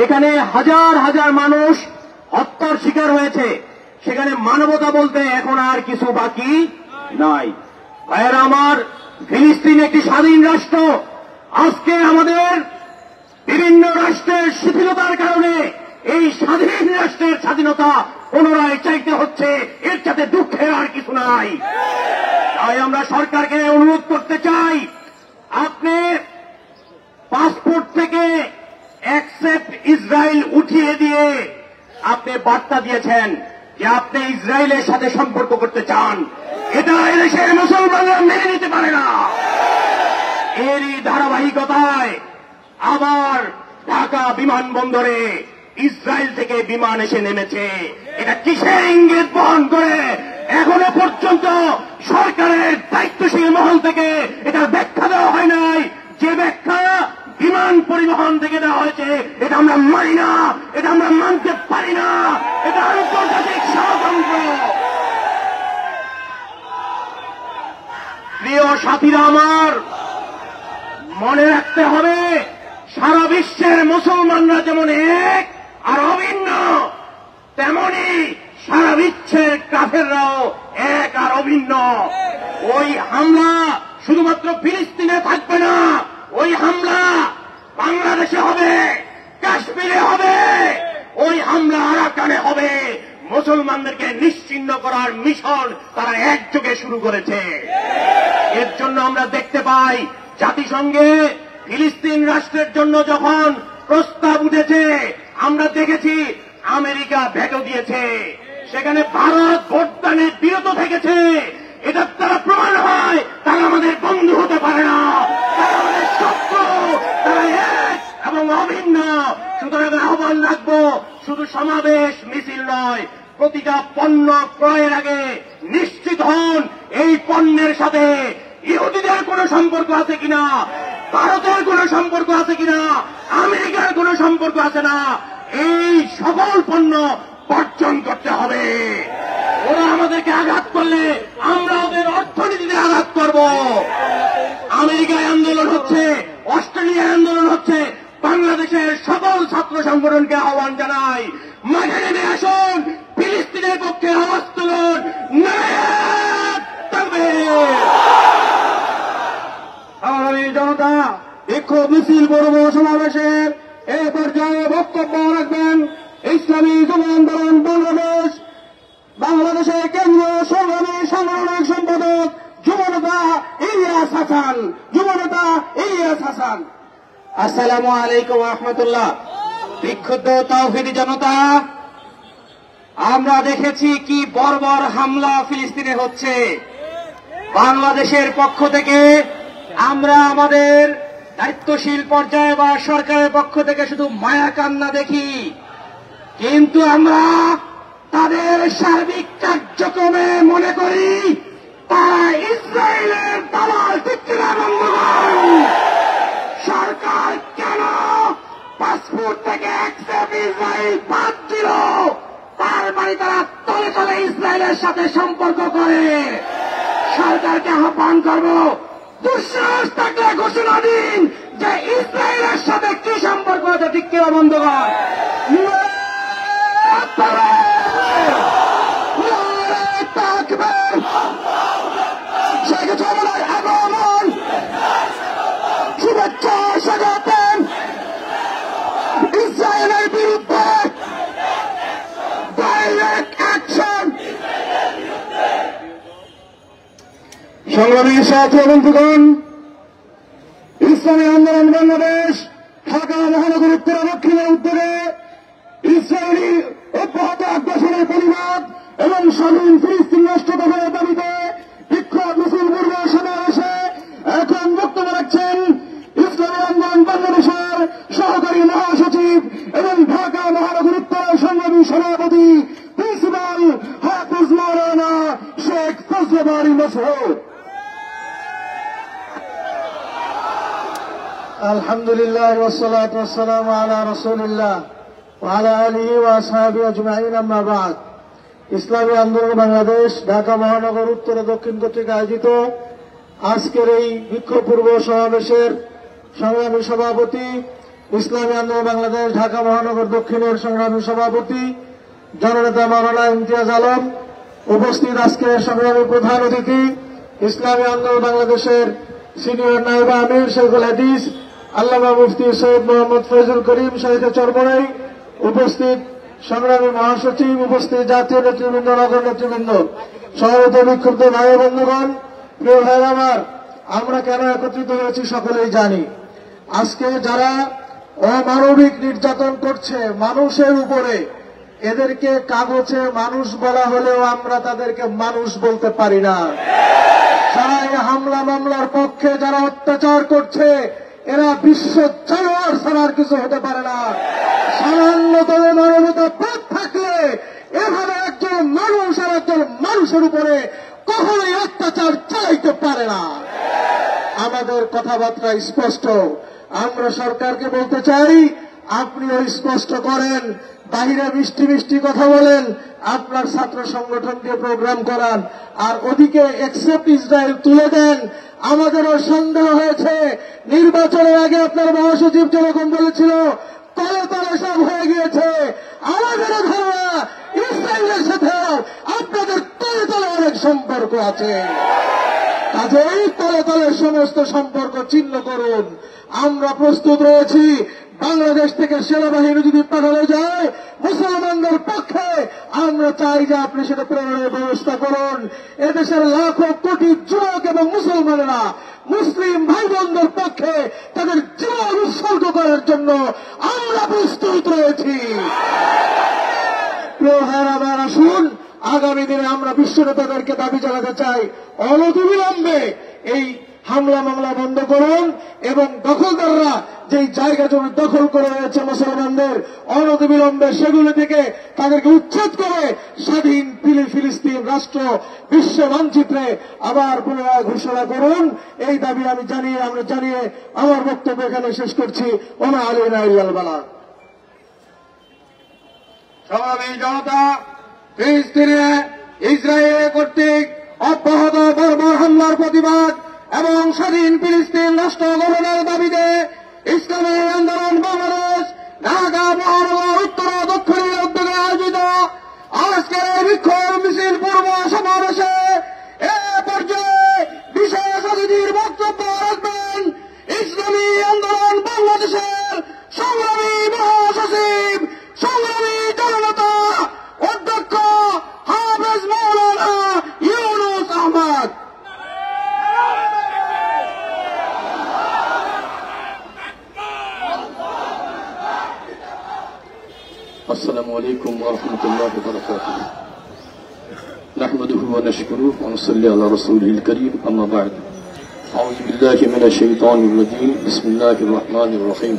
এখানে হাজার হাজার মানুষ হত্যার শিকার হয়েছে। সেখানে মানবতা বলতে এখন আর কিছু বাকি নাই। ভাইয়েরা আমার, ফিলিস্তিন একটি স্বাধীন রাষ্ট্র। আজকে আমাদের বিভিন্ন রাষ্ট্রের শিথিলতার কারণে এই স্বাধীন রাষ্ট্রের স্বাধীনতা পুনরায় চাইতে হচ্ছে। এর সাথে দুঃখের আর কিছু নাই। তাই আমরা সরকারকে অনুরোধ করতে চাই, আপনি পাসপোর্ট থেকে অ্যাকসেপ্ট ইসরায়েল উঠিয়ে দিয়ে আপনি বার্তা দিয়েছেন যে আপনি ইসরায়েলের সাথে সম্পর্ক করতে চান। এটা এদেশের মুসলমানরা মেনে নিতে পারে না। এরই ধারাবাহিকতায় আবার ঢাকা বিমানবন্দরে ইসরায়েল থেকে বিমান এসে নেমেছে। এটা কিসের ইঙ্গিত বহন করে? এখনো পর্যন্ত সরকারের দায়িত্বশীল মহল থেকে এটার ব্যাখ্যা দেওয়া হয় নাই। যে ব্যাখ্যা বিমান পরিবহন থেকে দেওয়া হয়েছে এটা আমরা মানি না, এটা আমরা মানতে পারি না। এটা আন্তর্জাতিক ষড়যন্ত্র। প্রিয় সাথীরা আমার, মনে রাখতে হবে সারা বিশ্বের মুসলমানরা যেমন এক আর অভিন্ন, তেমনি সারা বিশ্বের কাফেররাও এক আর অভিন্ন। ওই হামলা শুধুমাত্র ফিলিস্তিনে থাকবে না, ওই হামলা বাংলাদেশে হবে, কাশ্মীরে হবে, ওই হামলা আরাকানে হবে। মুসলমানদেরকে নিশ্চিহ্ন করার মিশন তারা একযোগে শুরু করেছে। এর জন্য আমরা দেখতে পাই জাতিসংঘে ফিলিস্তিন রাষ্ট্রের জন্য যখন প্রস্তাব উঠেছে, আমরা দেখেছি আমেরিকা ভেটো দিয়েছে, সেখানে ভারত ভোটদানে বিরত থেকেছে। এটা তারা প্রমাণ হয় তারা আমাদের বন্ধু হতে পারে না, তারা আমাদের শত্রু, তারা এক এবং অভিন্ন। সুতরাং আহ্বান রাখবো, শুধু সমাবেশ মিছিল নয়, প্রতিটা পণ্য ক্রয়ের আগে নিশ্চিত হন এই পণ্যের সাথে ইহুদিদের কোনো সম্পর্ক আছে কিনা, ভারতের কোনো সম্পর্ক আছে কিনা, আমেরিকার কোনো সম্পর্ক আছে না। এই সকল পণ্য বর্জন করতে হবে। ওরা আমাদেরকে আঘাত করলে আমরা ওদের অর্থনীতিতে আঘাত করব। আমেরিকায় আন্দোলন হচ্ছে, অস্ট্রেলিয়ায় আন্দোলন হচ্ছে, বাংলাদেশের সকল ছাত্র সংগঠনকে আহ্বান জানাই, মাঠে নেমে আসুন, ফিলিস্তিনের পক্ষে আওয়াজ তুলুন। নারায়ে তাকবীর। আগামী জনতা বিক্ষোভ মিছিল পূর্ব সমাবেশের এ পর্যায়ে বক্তব্য রাখবেন ইসলামী যুব আন্দোলন বাংলাদেশ বাংলাদেশের কেন্দ্রীয় সংগ্রামী সাংগঠনিক সম্পাদক যুবনেতা ইলিয়াস হাসান। যুবনেতা ইলিয়াস হাসান। আসসালামু আলাইকুম রহমতুল্লাহ। বিক্ষুব্ধ তাওহীদি জনতা, আমরা দেখেছি কি বর্বর হামলা ফিলিস্তিনে হচ্ছে। বাংলাদেশের পক্ষ থেকে আমরা আমাদের দায়িত্বশীল পর্যায়ে বা সরকারের পক্ষ থেকে শুধু মায়া কান্না দেখি, কিন্তু আমরা তাদের সার্বিক কার্যক্রমে মনে করি তারা ইসরায়েলের দালাল। ঠিকরা বন্ধুগণ, সরকার কেন পাসপোর্ট থেকে অ্যাকসেপ্ট ইসরায়েল বাদ দিল? তার মানে তারা তলে তলে ইসরায়েলের সাথে সম্পর্ক করে। সরকারকে আহ্বান করব, দুঃসাহস থাকলে ঘোষণা দিন যে ইসরায়েলের সাথে কি সম্পর্ক আছে। ঠিক কিনা বন্ধুগণ? আগমন শুভেচ্ছা স্বাগতম। ইসরায়েলের বিরুদ্ধে ডাইরেক্ট অ্যাকশন। সংগ্রামী সাথী বন্ধুগণ, ইসলামী আন্দোলন বাংলাদেশ ঢাকা মহানগর উত্তর দক্ষিণের উদ্যোগে ইসরায়েলি অব্যাহত আগ্রাসনের প্রতিবাদ এবং স্বাধীন ফিলিস্তিন রাষ্ট্র গঠনের দাবিতে বিক্ষোভ মিছিল পূর্ব সমাবেশে এখন বক্তব্য রাখছেন ইসলামী আন্দোলন বাংলাদেশের সহকারী মহাসচিব এবং ঢাকা মহানগর উত্তর সংগ্রামী সভাপতি প্রিন্সিপাল হাফিজ মাওলানা শেখ ফজলে বারী মাসউদ। আলহামদুলিল্লাহ ওয়াসসালাতু ওয়াসসালামু আলা রাসূলিল্লাহ ওয়া আলা আলিহি ওয়া আসহাবিহি আজমাইন, আম্মা বা'দ। ইসলামী আন্দোলন বাংলাদেশ ঢাকা মহানগর উত্তর ও দক্ষিণ কর্তৃক আয়োজিত আজকের এই বিক্ষোভ পূর্ব সমাবেশের সংগ্রামী সভাপতি, ইসলামী আন্দোলন বাংলাদেশ ঢাকা মহানগর দক্ষিণের সংগ্রামী সভাপতি জননেতা মাওলানা ইমতিয়াজ আলম, উপস্থিত আজকের সংগ্রামী প্রধান অতিথি ইসলামী আন্দোলন বাংলাদেশের সিনিয়র নায়েবে আমির শেখুল হাদিস আল্লামা মুফতি সৈয়দ মোহাম্মদ ফয়জুল করিম শাইখে চরমনাই, উপস্থিত সংগ্রামী মহাসচিব, উপস্থিত জাতীয় নেতৃবৃন্দ, নগর নেতৃবৃন্দ, সভাপত বিক্ষুব্ধ ভাই বন্ধুগণ, প্রিয় ভাই আমার, আমরা কেন একত্রিত হয়েছি সকলেই জানি। আজকে যারা অমানবিক নির্যাতন করছে মানুষের উপরে, এদেরকে কাগজে মানুষ বলা হলেও আমরা তাদেরকে মানুষ বলতে পারি না। সারা এই হামলা মামলার পক্ষে যারা অত্যাচার করছে এরা বিশ্ব জানোয়ার ছাড়ার কিছু হতে পারে না। সামান্যতম মানবতা পথ থাকলে এভাবে একজন মানুষ আর একজন মানুষের উপরে কখনোই অত্যাচার চালাইতে পারে না। আমাদের কথাবার্তা স্পষ্ট। আমরা সরকারকে বলতে চাই, আপনিও স্পষ্ট করেন, বাহিরে মিষ্টি মিষ্টি কথা বলেন, আপনার ছাত্র সংগঠন দিয়ে প্রোগ্রাম করান, আর ওদিকে একসেপ্ট ইসরায়েল তুলে দেন। আমাদেরও সন্দেহ হয়েছে, নির্বাচনের আগে আপনার মহাসচিব যেরকম বলেছিল তলে তলে সব হয়ে গিয়েছে, আমাদেরও ধারণা ইসরায়েলের সাথে আপনাদের তলে তলে অনেক সম্পর্ক আছে। কাজেই তলে তলে সমস্ত সম্পর্ক ছিন্ন করুন। আমরা প্রস্তুত রয়েছি, বাংলাদেশ থেকে সেনাবাহিনী যদি পাঠানো যায় মুসলমানদের পক্ষে, আমরা চাই যে আপনি সেটা প্রেরণের ব্যবস্থা করুন। এদেশের লাখো কোটি যুবক এবং মুসলমানেরা মুসলিম ভাই বোনদের পক্ষে তাদের জীবন উৎসর্গ করার জন্য আমরা প্রস্তুত রয়েছি। প্রিয় ভাইরা আমার, আসুন আগামী দিনে আমরা বিশ্ব নেতাদেরকে দাবি জানাতে চাই, অনতিবিলম্বে এই হামলা মামলা বন্ধ করুন এবং দখলদাররা যেই জায়গা জমি দখল করে রয়েছে মুসলমানদের, অনতিবিলম্বে সেগুলো থেকে তাদেরকে উচ্ছেদ করে স্বাধীন ফিলিস্তিন রাষ্ট্র বিশ্ব মানচিত্রে আবার পুনরায় ঘোষণা করুন। এই দাবি আমরা জানিয়ে আমার বক্তব্য এখানে শেষ করছি। ওমা আলাইনা ইল্লাল বালাগ। সংগ্রামী জনতা, ফিলিস্তিনে ইসরায়েল কর্তৃক অব্যাহত বর্বর হামলার প্রতিবাদ এবং স্বাধীন ফিলিস্তিন রাষ্ট্র গঠনের দাবিতে ইসলামী আন্দোলন বাংলাদেশ ঢাকা মহানগর উত্তর ও দক্ষিণের উদ্যোগে আয়োজিত আজকের এই বিক্ষোভ মিছিল পূর্ব সমাবেশে এ পর্যায়ে বিশেষ অতিথির বক্তব্য রাখবেন ইসলামী আন্দোলন বাংলাদেশের সংগ্রামী মহাসচিব, সংগ্রামী জননেতা, অধ্যক্ষ হাফেজ মাওলানা ইউনুস আহমদ। السلام عليكم ورحمة الله وبركاته. نحمده ونشكره ونصلي على رسوله الكريم. أما بعد، أعوذ بالله من الشيطان الرجيم. بسم الله الرحمن الرحيم.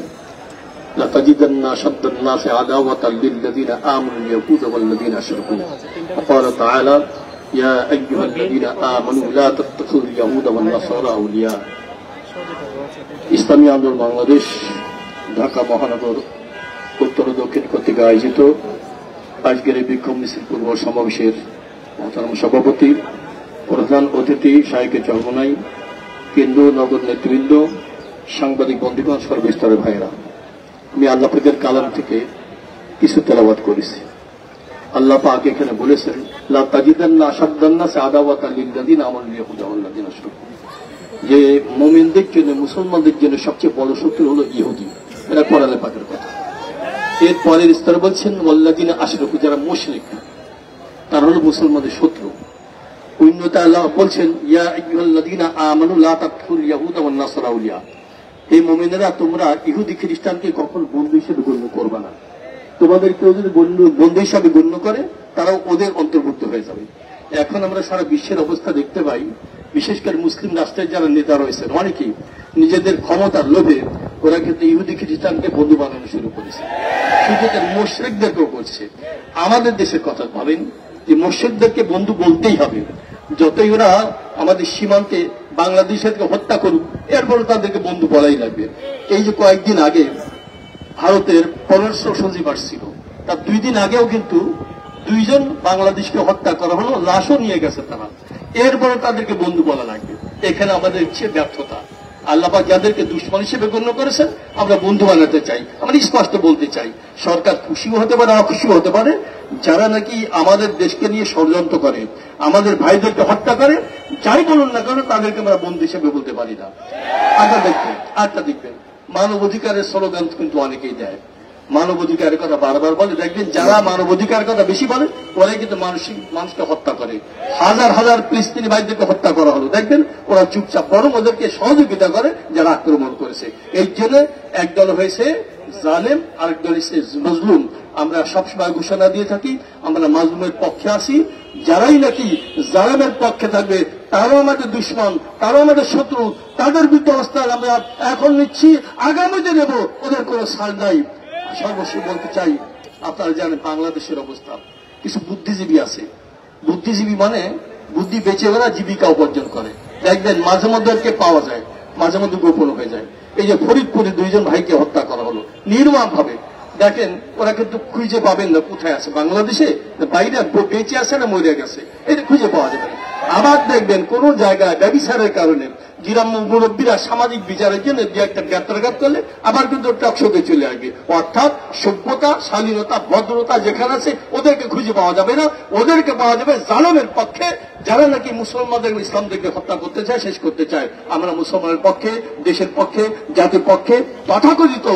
لتجدن أشد الناس عداوة للذين آمنوا اليهود والذين أشركوا. وقال تعالى: يا أيها الذين آمنوا لا تتخذوا اليهود والنصارى أولياء. ইসলামী আন্দোলন বাংলাদেশ ঢাকা মহানগর উত্তর ও দক্ষিণ কর্তৃক আয়োজিত আজকের এই বিক্ষোভ মিছিল পূর্ব সমাবেশের মহতারাম সভাপতি, প্রধান অতিথি শাইখে চরমনাই, কেন্দ্রীয় নগর নেতৃবৃন্দ, সাংবাদিক বন্ধুগণ, সর্বস্তরের ভাইরা, আমি আল্লাহ পাকের কালাম থেকে কিছু তেলাওয়াত করেছি। আল্লাহ পাক এখানে বলেছেন, লা তাজিদান্না আশাদ্দান্নাসি আদাওয়াতান লিল্লাযিনা আমানু ইয়াহুদা ওয়াল্লাযিনা আশরাকু, যে মুমিনদের জন্য, মুসলমানদের জন্য সবচেয়ে বড় শত্রু হলো ইহুদি। এটা কোরআনে পাকের কথা। এর পরের স্তর বলছেন ওয়াল্লাযিনা আশরাকু, যারা মুশরিক, তারা হলো মুসলমানদের শত্রু। অন্যতা আল্লাহ বলছেন, ইয়া আইয়ুহাল্লাযিনা আমানু লা তাত্তাখিযুল ইয়াহুদা ওয়ান নাসারা আউলিয়া, এই মুমিনেরা তোমরা ইহুদি খ্রিস্টানকে কখনো বন্ধু হিসেবে গণ্য করবে না। তোমাদের কেউ যদি বন্ধু হিসাবে গণ্য করে, তারাও ওদের অন্তর্ভুক্ত হয়ে যাবে। এখন আমরা সারা বিশ্বের অবস্থা দেখতে পাই, বিশেষ করে মুসলিম রাষ্ট্রের যারা নেতা রয়েছেন, অনেকেই নিজেদের ক্ষমতার লোভে ওরা কিন্তু ইহুদি খ্রিস্টানকে বন্ধু বানানো শুরু করেছে। শুধু মুশরিকদেরকেও করছে। আমাদের দেশের কথা ভাবেন যে মুশরিকদেরকে বন্ধু বলতেই হবে, যতই ওরা আমাদের সীমান্তে বাংলাদেশকে হত্যা করুক, এরপরে তাদেরকে বন্ধু বলাই লাগবে। এই যে কয়েকদিন আগে ভারতের পররাষ্ট্র সচিব আসছিল, তার 2 দিন আগেও কিন্তু 2 জন বাংলাদেশকে হত্যা করা হলো, লাশও নিয়ে গেছে তারা, এরপরে তাদেরকে বন্ধু বলা লাগবে। এখানে আমাদের ইচ্ছে ব্যর্থতা। আল্লাহ পাক যাদেরকে দুশমন হিসেবে গণ্য করেছেন, আমরা বন্ধু বানাতে চাই। আমরা স্পষ্ট বলতে চাই, সরকার খুশিও হতে পারে, অখুশিও হতে পারে, যারা নাকি আমাদের দেশকে নিয়ে ষড়যন্ত্র করে, আমাদের ভাইদেরকে হত্যা করে, যাই বলুন না কেন, তাদেরকে আমরা বন্ধু হিসেবে বলতে পারি না। আরেকটা দেখবেন, মানবাধিকারের স্লোগান কিন্তু অনেকেই দেয়, মানবাধিকারের কথা বারবার বলে। দেখবেন যারা মানবাধিকারের কথা বেশি বলে ওরাই কিন্তু মানুষকে হত্যা করে। হাজার হাজার ফিলিস্তিনি ভাইদেরকে হত্যা করা হলো, দেখবেন ওরা চুপচাপ, বরং ওদেরকে সহযোগিতা করে যারা আক্রমণ করেছে। এই জন্য একদল হয়েছে জালেম, আরেক দল হয়েছে মজলুম। আমরা সবসময় ঘোষণা দিয়ে থাকি আমরা মাজলুমের পক্ষে আছি। যারাই নাকি জালেমের পক্ষে থাকবে তারাও আমাদের দুশ্মন, তারাও আমাদের শত্রু, তাদের বিরুদ্ধে অবস্থান আমরা এখন নিচ্ছি, আগামীতে নেব, ওদের কোনো ছাড় নাই। সর্বশেষ বলতে চাই, আপনারা জানেন বাংলাদেশের অবস্থা, কিছু বুদ্ধিজীবী আছে, বুদ্ধিজীবী মানে বুদ্ধি বেঁচে ওরা জীবিকা উপার্জন করে। দেখবেন মাঝে মধ্যে ওকে পাওয়া যায়, মাঝে মধ্যে গোপন হয়ে যায়। এই যে ফরিদপুরে 2 জন ভাইকে হত্যা করা হলো নির্মম ভাবে, দেখেন ওরা কিন্তু খুঁজে পাবেন না কোথায় আছে, বাংলাদেশে বাইরে বেঁচে আছে না মরে গেছে, এটা খুঁজে পাওয়া যাবে না। আবার দেখবেন কোন জায়গায় ব্যভিচারের কারণে গ্রাম্য মুরব্বীরা সামাজিক বিচারের জন্য যে একটা ব্যত্রাঘাত করলে আবার কিন্তু টকশোকে চলে আসবে। অর্থাৎ সভ্যতা, শালীনতা, ভদ্রতা যেখানে আছে ওদেরকে খুঁজে পাওয়া যাবে না, ওদেরকে পাওয়া যাবে জালেমের পক্ষে, যারা নাকি মুসলমানদের ইসলামদেরকে হত্যা করতে চায়, শেষ করতে চায়। আমরা মুসলমানের পক্ষে, দেশের পক্ষে, জাতির পক্ষে, তথাকথিত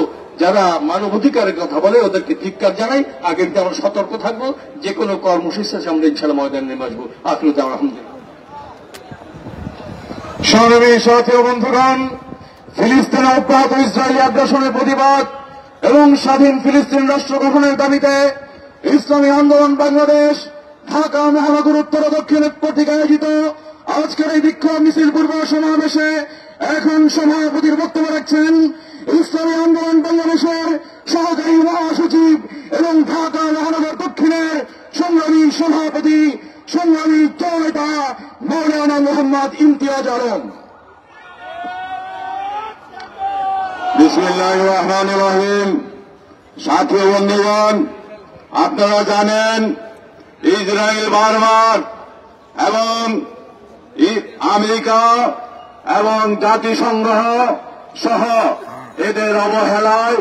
যারা মানবাধিকারের কথা বলে ওদেরকে ধিক্কার জানাই। আগের দিকে আমরা সতর্ক থাকবো, যে কোনো কর্মসূচি আমরা ইনশাআল্লাহ ময়দানে নেমে আসবো। আখিরুদ দাওয়ানা আলহামদুলিল্লাহ। সংগ্রামী সাথী ও বন্ধুগণ, ফিলিস্তিনে অব্যাহত ইসরায়েলি আগ্রাসনের প্রতিবাদ এবং স্বাধীন ফিলিস্তিন রাষ্ট্র গঠনের দাবিতে ইসলামী আন্দোলন বাংলাদেশ ঢাকা মহানগর উত্তর ও দক্ষিণ কর্তৃক আয়োজিত আজকের এই বিক্ষোভ মিছিল পূর্ব সমাবেশে এখন সভাপতির বক্তব্য রাখছেন ইসলামী আন্দোলন বাংলাদেশের সহকারী মহাসচিব এবং ঢাকা মহানগর দক্ষিণের সংগ্রামী সভাপতি, সংগ্রামী জননেতা মৌলানা মোহাম্মদ ইমতিয়াজ আলম। বিসমিল্লাহির রহমানির রহিম। সাথী ও বন্ধুগণ, আপনারা জানেন ইসরায়েল বারবার এবং আমেরিকা এবং জাতিসংঘ সহ এদের অবহেলায়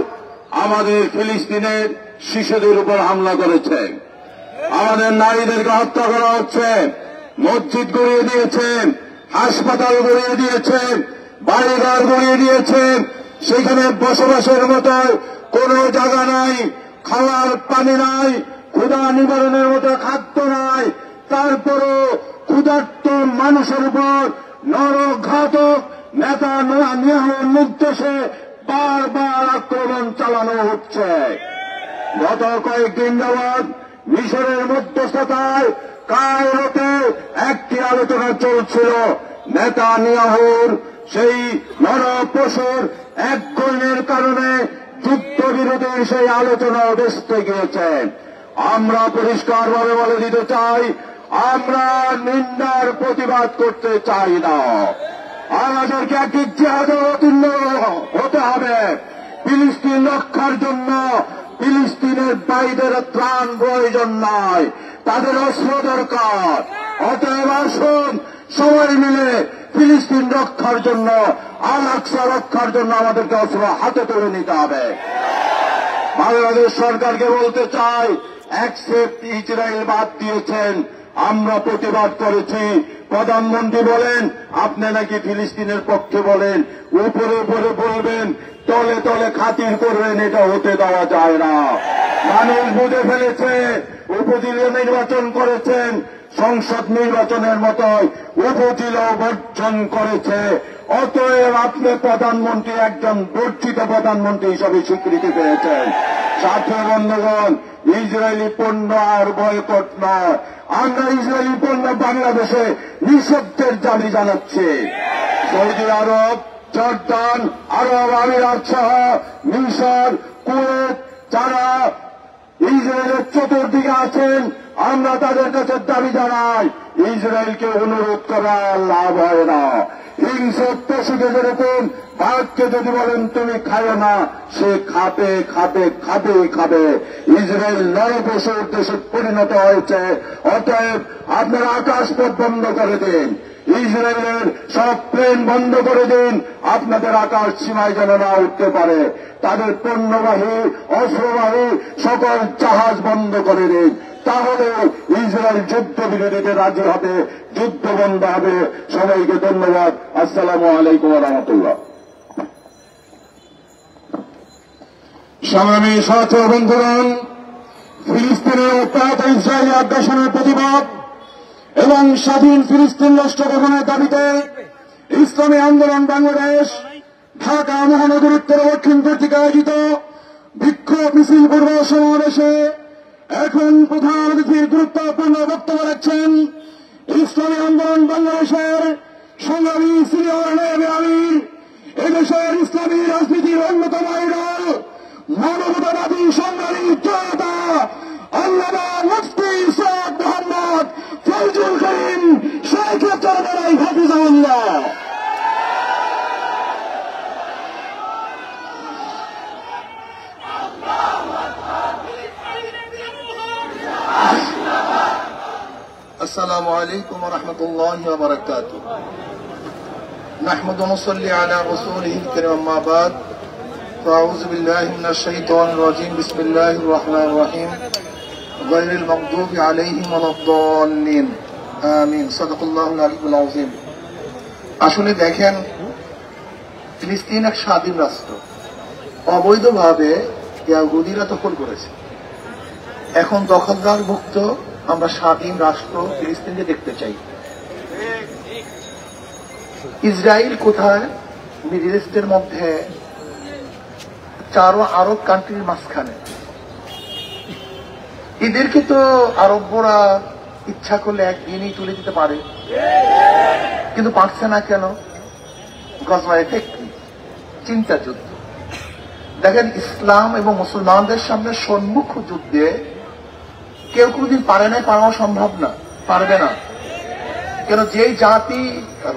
আমাদের ফিলিস্তিনের শিশুদের উপর হামলা করেছে, আমাদের নারীদেরকে হত্যা করা হচ্ছে, মসজিদ গড়িয়ে দিয়েছেন, হাসপাতাল গড়িয়ে দিয়েছেন, বাড়িঘর গড়িয়ে দিয়েছেন, সেখানে বসবাসের মতো কোনো জায়গা নাই, খাওয়ার পানি নাই, ক্ষুধা নিবারণের মতো খাদ্য নাই। তারপরও ক্ষুধার্ত মানুষের উপর নরঘাতক নেতানিয়াহুর নির্দেশে বারবার আক্রমণ চালানো হচ্ছে। গত কয়েকদিন যাবৎ মিশরের মধ্যস্থতায় কায়রোতে একটি আলোচনা চলছিল। নেতানিয়াহুর সেই নরপশুর এক গণের কারণে যুদ্ধবিরোধী সেই আলোচনা ভেস্তে গিয়েছে। আমরা পরিষ্কারভাবে বলে দিতে চাই, আমরা নিন্দার প্রতিবাদ করতে চাই না। আমাদেরকে একটি জিহাদে অবতীর্ণ হতে হবে ফিলিস্তিন রক্ষার জন্য। ফিলিস্তিনের ভাইদের ত্রাণ প্রয়োজন নয়, তাদের অস্ত্র দরকার। অতএব আসুন সবাই মিলে ফিলিস্তিন রক্ষার জন্য, আল আকসা রক্ষার জন্য আমাদেরকে অস্ত্র হাতে তুলে নিতে হবে। বাংলাদেশ সরকারকে বলতে চাই, অ্যাকসেপ্ট ইসরায়েল বাদ দিয়েছেন, আমরা প্রতিবাদ করেছি। প্রধানমন্ত্রী বলেন আপনি নাকি ফিলিস্তিনের পক্ষে বলেন, উপরে উপরে বলবেন, তলে তলে খাতির করবেন, এটা হতে দেওয়া যায় না। মানুষ বুঝে ফেলেছে, উপজেলা নির্বাচন করেছেন, সংসদ নির্বাচনের মতো উপজেলা বর্জন করেছে। অতএব আপনি প্রধানমন্ত্রী একজন বর্জিত প্রধানমন্ত্রী হিসাবে স্বীকৃতি পেয়েছেন। সাথী বন্ধুগণ, ইসরায়েলি পণ্য আর বয়কট নয়, আমরা ইসরায়েলি পণ্য বাংলাদেশে নিষিদ্ধের দাবি জানাচ্ছি। সৌদি আরব, জর্দান, আরব আমিরাত সহ মিশর, কুয়েত যারা ইসরায়েলের চতুর্দিকে আছেন, আমরা তাদের কাছে দাবি জানাই, ইসরায়েলকে অনুরোধ করা লাভ হয় না। হিংস্র পশুকে যেরকম ভারতকে যদি বলেন তুমি খায় না, সে খাবে খাবে খাবেই খাবে। ইসরায়েল নরপশুর দেশে পরিণত হয়েছে। অতএব আপনারা আকাশপথ বন্ধ করে দিন, ইসরায়েলের সব প্লেন বন্ধ করে দিন, আপনাদের আকাশ সীমায় যেন না উঠতে পারে। তাদের পণ্যবাহী অস্ত্রবাহী সকল জাহাজ বন্ধ করে দিন, তাহলে ইসরায়েল যুদ্ধ বিরতিতে রাজি হবে, যুদ্ধ বন্ধ হবে। সবাইকে ধন্যবাদ। আসসালামু আলাইকুম ওয়া রাহমাতুল্লাহ। সংগ্রামী ছাত্র বন্ধুগণ, ফিলিস্তিনের উৎপাত ইসরায়েলি আগ্রাসনের প্রতিবাদ এবং স্বাধীন ফিলিস্তিন রাষ্ট্র গঠনের দাবিতে ইসলামী আন্দোলন বাংলাদেশ ঢাকা মহানগর উত্তর দক্ষিণ কর্তৃক আয়োজিত বিক্ষোভ মিছিল পূর্ব সমাবেশে এখন প্রধান অতিথির গুরুত্বপূর্ণ বক্তব্য রাখছেন ইসলামী আন্দোলন বাংলাদেশের সংগ্রামী সিনিয়র নায়েবে আমির, এদেশের ইসলামী রাজনীতির অন্যতম আইডল, মানবতাবাদী সংগ্রামী জনতা আল্লামা মুফতি সৈয়দ মোহাম্মদ ফজলুল করিম শেখ চরমরাই হাফিজাহুল্লাহ। السلام عليكم ورحمة الله وبركاته. نحمد ونصلي على رسوله الكريم أما بعد فأعوذ بالله من الشيطان الرجيم بسم الله الرحمن الرحيم غير المغضوب عليهم ولا الضالين آمين صدق الله العلي العظيم. আসলে দেখেন, ফিলিস্তিন এক স্বাধীন রাষ্ট্র, অবৈধভাবে ইহুদিরা দখল করেছে। এখন দখলদার মুক্ত আমরা স্বাধীন রাষ্ট্র ফিলিস্তিনকে দেখতে চাই। ইসরায়েল কোথায়? মিডল ইস্টের মধ্যে চারো আরব কান্ট্রির মাঝখানে। এদেরকে তো আরবরা ইচ্ছা করলে একদিনই তুলে দিতে পারে, কিন্তু পারছে না কেন? গজওয়ায়ে ফিকরি, চিন্তা যুদ্ধ। দেখেন, ইসলাম এবং মুসলমানদের সামনে সম্মুখ যুদ্ধে কেউ কোনদিন পারে নাই, পাওয়া সম্ভব না, পারবে না। কেন? যেই জাতি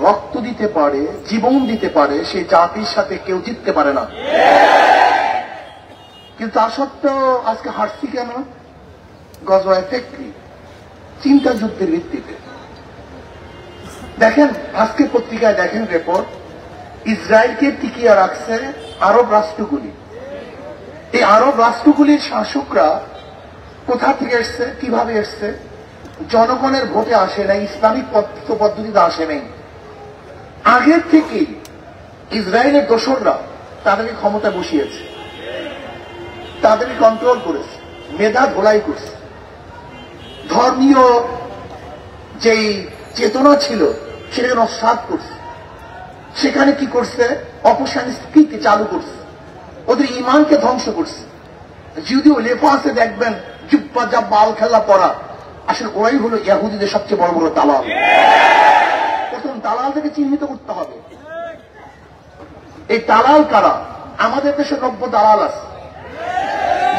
রক্ত দিতে পারে, জীবন দিতে পারে, সেই জাতির সাথে কেউ জিততে পারে না। কিন্তু তা সত্ত্বেও আজকে হারছি কেন? গজওয়ায়ে ফিকরি, চিন্তা যুদ্ধের ভিত্তিতে। দেখেন, আজকে পত্রিকায় দেখেন রিপোর্ট, ইসরায়েলকে টিকিয়ে রাখছে আরব রাষ্ট্রগুলি। এই আরব রাষ্ট্রগুলির শাসকরা কোথা থেকে এসছে, কিভাবে এসছে? জনগণের ভোটে আসে নাই, ইসলামিক পদ্ধতিতে আসে নাই। আগের থেকেই ইসরায়েলের দোসররা তাদেরকে ক্ষমতা বসিয়েছে, তাদেরকে কন্ট্রোল করেছে, মেধা ধোলাই করছে। ধর্মীয় যেই চেতনা ছিল সেটাকে নস্যাৎ করছে। সেখানে কি করছে? অপসংস্কৃতি চালু করছে, ওদের ইমানকে ধ্বংস করছে। যদিও লেফাসে দেখবেন জুব্বা জাব্বা আল খেলা পড়া, আসলে ওরাই হলো ইহুদিদের সবচেয়ে বড় বড় দালাল। প্রথম দালালদেরকে চিহ্নিত করতে হবে। এই দালাল কারা? আমাদের দেশে 90 দালাল আছে।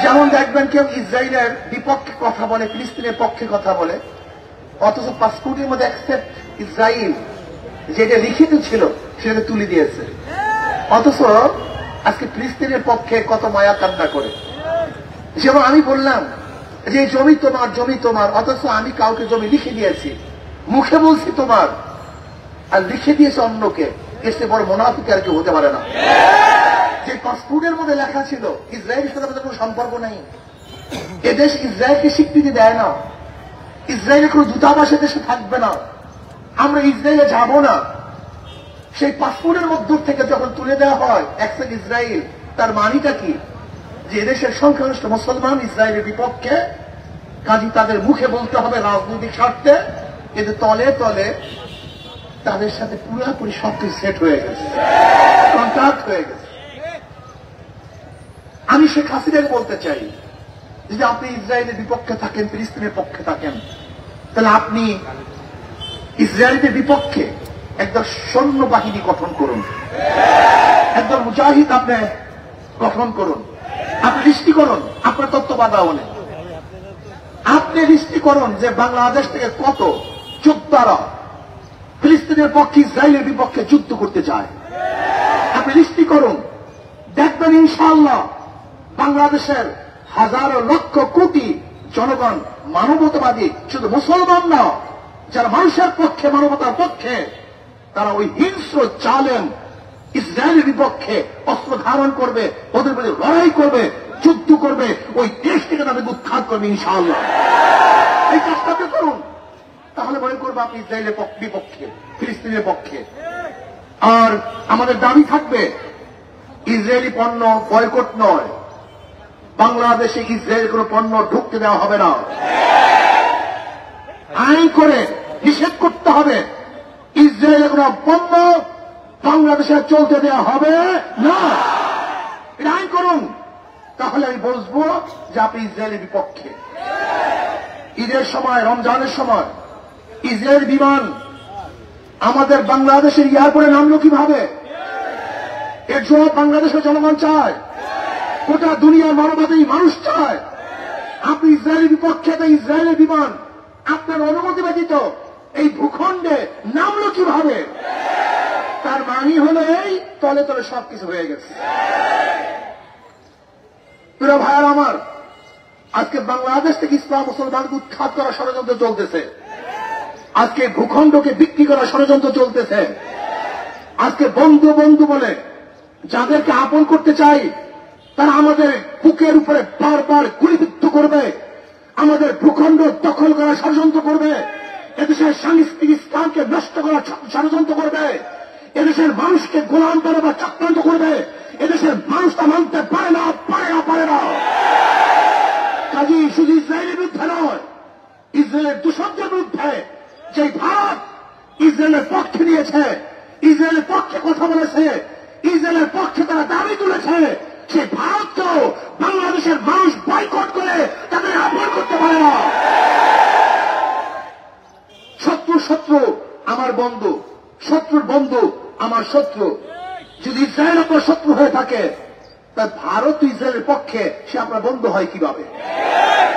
যেমন দেখবেন, কেউ ইসরায়েলের বিপক্ষে কথা বলে, ফিলিস্তিনের পক্ষে কথা বলে, অথচ পাসপোর্টের মধ্যে অ্যাকসেপ্ট ইসরায়েল যেটা লিখিত ছিল সেটা তুলে দিয়েছে। অথচ আজকে ফিলিস্তিনের পক্ষে কত মায়া কান্না করে। যেমন আমি বললাম যে জমি তোমার, জমি তোমার, অথচ আমি কাউকে জমি লিখে দিয়েছি, মুখে বলছি তোমার, আর লিখে দিয়েছে অন্যকে। এসে বড় মুনাফিক আর কেউ হতে পারে না। যে পাসপোর্টের মধ্যে লেখা ছিল ইসরায়েলের সাথে আমাদের কোনো সম্পর্ক নেই, এদেশ ইসরায়েলকে স্বীকৃতি দেয় না, ইসরায়েলের কোনো দূতাবাস দেশে থাকবে না, আমরা ইসরায়েলে যাব না, সেই পাসপোর্টের মধ্য থেকে যখন তুলে দেওয়া হয় অ্যাকসেপ্ট ইসরায়েল, তার মানিটা কি? যে এদেশের সংখ্যাগরিষ্ঠ মুসলমান ইসরায়েলের বিপক্ষে, কাজী তাদের মুখে বলতে হবে রাজনৈতিক স্বার্থে, কিন্তু তলে তলে তাদের সাথে পুরোপুরি সবকিছু সেট হয়ে গেছে, কন্ট্রাক্ট হয়ে গেছে। আমি শেখ হাসিনাকে বলতে চাই, যদি আপনি ইসরায়েলের বিপক্ষে থাকেন, ফিলিস্তিনের পক্ষে থাকেন, তাহলে আপনি ইসরায়েলের বিপক্ষে একদল সৈন্যবাহিনী গঠন করুন, একদল মুজাহিদ আপনি গঠন করুন, আপনি লিস্টি করুন আপনার তত্ত্বাবধানে, আপনি লিস্টি করুন যে বাংলাদেশ থেকে কত যোদ্ধারা ফিলিস্তিনের পক্ষে, ইসরায়েলের বিপক্ষে যুদ্ধ করতে চায়। আপনি লিস্টি করুন, দেখবেন ইনশাআল্লাহ বাংলাদেশের হাজারো লক্ষ কোটি জনগণ মানবতাবাদী, শুধু মুসলমান না, যারা মানুষের পক্ষে, মানবতার পক্ষে, তারা ওই হিংস্র জালেম ইসরায়েলের বিপক্ষে অস্ত্র ধারণ করবে, ওদের বিরুদ্ধে লড়াই করবে, যুদ্ধ করবে, ওই দেশ থেকে তাদেরকে উৎখাত করবে ইনশাআল্লাহ। এই কাজটা আপনি করুন, তাহলে মনে করবো আপনি ইসরায়েলের বিপক্ষে, ফিলিস্তিনের পক্ষে। আর আমাদের দাবি থাকবে ইসরায়েলি পণ্য বয়কট নয়, বাংলাদেশে ইসরায়েল কোনো পণ্য ঢুকতে দেওয়া হবে না। আইন করে নিষেধ করতে হবে, ইসরায়েলের কোনো পণ্য বাংলাদেশে চলতে দেওয়া হবে না। এটা আইন করুন, তাহলে আমি বুঝবো যে আপনি ইসরায়েলের বিপক্ষে। ঈদের সময়, রমজানের সময় ইসরায়েল বিমান আমাদের বাংলাদেশের এয়ারপোর্টে নামলো কিভাবে? এর জবাব বাংলাদেশের জনগণ চায়, গোটা দুনিয়ার মানবতাই মানুষ চায়। আপনি ইসরায়েলের বিপক্ষে, তাই ইসরায়েলের বিমান আপনার অনুমতি ব্যতীত এই ভূখণ্ডে নামলো কিভাবে? তার মানে হলো এই তলে তলে সবকিছু হয়ে গেছে। প্রিয় ভাইয়ার আমার, আজকে বাংলাদেশ থেকে ইসলাম মুসলমানকে উৎখাত করার ষড়যন্ত্র চলতেছে, আজকে ভূখণ্ডকে বিক্রি করার ষড়যন্ত্র চলতেছে। আজকে বন্ধু বন্ধু বলে যাদেরকে আপন করতে চাই, তারা আমাদের বুকের উপরে বারবার গুলিবিদ্ধ করবে, আমাদের ভূখণ্ড দখল করার ষড়যন্ত্র করবে, এদেশের সাংস্কৃতিক ইসলামকে নষ্ট করার ষড়যন্ত্র করবে, এদেশের মানুষকে গোলাম বানাবার চক্রান্ত করবে। এদেশের মানুষ তা মানতে পারে না, পারে না, পারে না। কাজী শুধু ইসরায়েলের বিরুদ্ধে নয়, ইসরায়েলের দূষণদের বিরুদ্ধে যে ভারত ইসরায়েলের পক্ষে নিয়েছে, ইসরায়েলের পক্ষে কথা বলেছে, ইসরায়েলের পক্ষে তারা দাবি তুলেছে, সেই ভারতকেও বাংলাদেশের মানুষ বয়কট করে তাদের আপন করতে পারে না। শত্রু শত্রু আমার বন্ধু, শত্রুর বন্ধু আমার শত্রু। যদি ইসরায়েল আপনার শত্রু হয়ে থাকে, তা ভারত ইসরায়েলের পক্ষে সে আপনার বন্ধু হয় কিভাবে?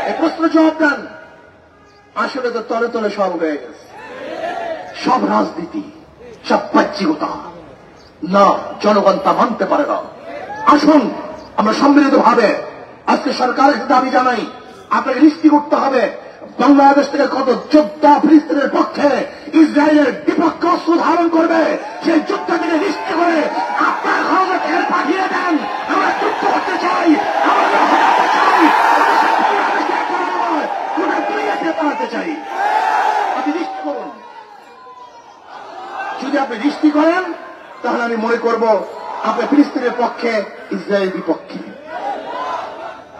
এই প্রশ্ন জবাব দেন। আসলে তো তলে তলে সব হয়ে গেছে, সব রাজনীতি, সব বাহ্যিকতা। না, জনগণ তা মানতে পারে না। আসুন আমরা সম্মিলিত ভাবে আজকে সরকারের দাবি জানাই, আপনাকে নিশ্চিত করতে হবে বাংলাদেশ থেকে কত যোদ্ধা ফিলিস্তিনের পক্ষে ইসরায়েলের বিপক্ষে অস্ত্র ধারণ করবে, সেই যুদ্ধ থেকে নিশ্চিত করে আপনার খরচে তেল পাঠিয়ে দেন। আমরা যুদ্ধ করতে চাই, আমরা হটাতে চাই, গোটা দুনিয়াকে পালাতে চাই। আপনি নিশ্চিত করুন, যদি আপনি নিশ্চিত করেন তাহলে আমি মনে করব আপনি ফিলিস্তিনের পক্ষে, ইসরায়েলের বিপক্ষে।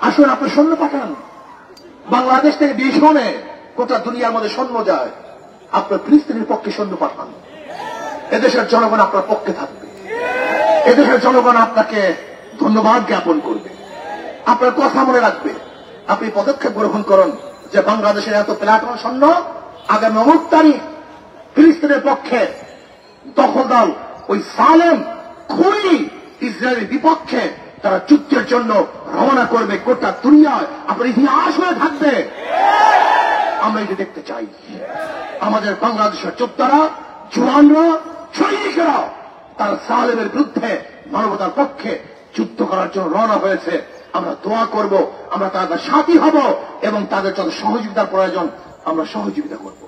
আসুন আপনি সৈন্য পাঠান, বাংলাদেশ থেকে ভীষণে গোটা দুনিয়ার মধ্যে সৈন্য যায়, আপনার ফিলিস্তিনের পক্ষে সৈন্য পাঠান। এদেশের জনগণ আপনার পক্ষে থাকবে, এদেশের জনগণ আপনাকে ধন্যবাদ জ্ঞাপন করবে, আপনার কথা মনে রাখবে। আপনি পদক্ষেপ গ্রহণ করুন যে বাংলাদেশের এত প্লাটুন সৈন্য আগামী 9 তারিখ ফিলিস্তিনের পক্ষে দখলদার ওই সালেম খুনি ইসরায়েলের বিপক্ষে তারা যুদ্ধের জন্য রওনা করবে। গোটা দুনিয়ায় আপনার ইতিহাস হয়ে থাকবে। আমরা এটা দেখতে চাই। আমাদের বাংলাদেশের যোদ্ধারা, জওয়ানরা, সৈনিকেরা তারা সালেমের বিরুদ্ধে মানবতার পক্ষে যুদ্ধ করার জন্য রওনা হয়েছে। আমরা দোয়া করব, আমরা তাদের সাথী হব এবং তাদের যত সহযোগিতার প্রয়োজন আমরা সহযোগিতা করব।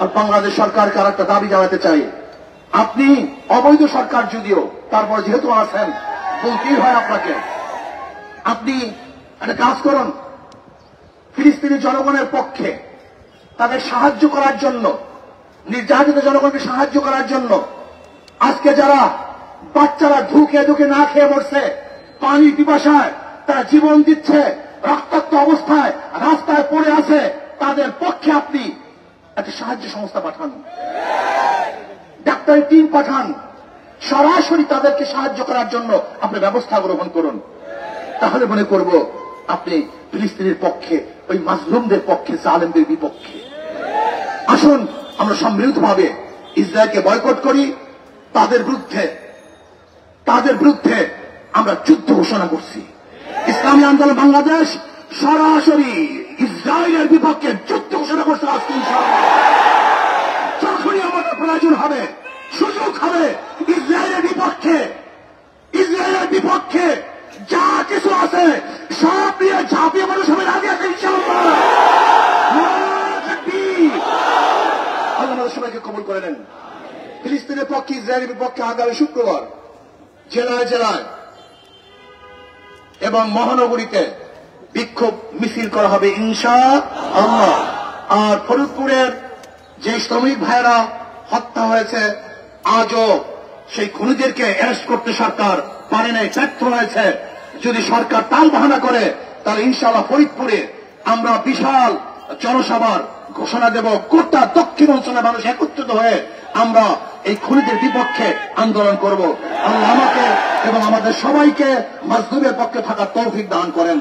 আর বাংলাদেশ সরকারকে আর একটা দাবি জানাতে চাই, আপনি অবৈধ সরকার যদিও, তারপর যেহেতু আছেন বলতেই হয় আপনাকে, আপনি একটা কাজ করুন, ফিলিস্তিনি জনগণের পক্ষে তাদের সাহায্য করার জন্য, নির্যাতিত জনগণকে সাহায্য করার জন্য, আজকে যারা বাচ্চারা ধুকে ধুকে না খেয়ে মরছে, পানি পিপাসায় তারা জীবন দিচ্ছে, রক্তাক্ত অবস্থায় রাস্তায় পড়ে আছে, তাদের পক্ষে আপনি একটা সাহায্য সংস্থা পাঠান, ডাক্তারি টিম পাঠান, সরাসরি তাদেরকে সাহায্য করার জন্য আপনি ব্যবস্থা গ্রহণ করুন। তাহলে মনে করব আপনি ফিলিস্তিনের পক্ষে, ওই মাজলুমদের পক্ষে, জালেমদের বিপক্ষে। আসুন আমরা সম্মিলিতভাবে ইসরায়েলকে বয়কট করি, তাদের বিরুদ্ধে আমরা যুদ্ধ ঘোষণা করছি। ইসলামী আন্দোলন বাংলাদেশ সরাসরি ইসরায়েলের বিপক্ষে যুদ্ধ ঘোষণা করছে। আজকে ইনশাআল্লাহ যখনই আমাদের প্রয়োজন হবে, সুযোগ হবে, ইসরায়েলের বিপক্ষে যা কিছু আছে সব নিয়ে ঝাঁপিয়ে মানুষ হবে রাজি আছে ইনশাআল্লাহ। আল্লাহ আমাদের সবাইকে কবুল করে নেন। ফিলিস্তিনের পক্ষে, ইসরায়েলের বিপক্ষে আগামী শুক্রবার জেলায় জেলায় এবং মহানগরীতে বিক্ষোভ মিছিল করা হবে ইনশাআল্লাহ। আর ফরিদপুরের যে শ্রমিক ভাইয়েরা হত্যা হয়েছে, আজও সেই খুনিদেরকে অ্যারেস্ট করতে সরকার পারে নাই, ব্যর্থ হয়েছে। যদি সরকার টাল বাহানা করে তাহলে ইনশাআল্লাহ ফরিদপুরে আমরা বিশাল জনসভার ঘোষণা দেব। গোটা দক্ষিণ অঞ্চলের মানুষ একত্রিত হয়ে আমরা এই খুনিদের বিপক্ষে আন্দোলন করব। আল্লাহ আমাকে এবং আমাদের সবাইকে মাজলুমের পক্ষে থাকার তৌফিক দান করেন।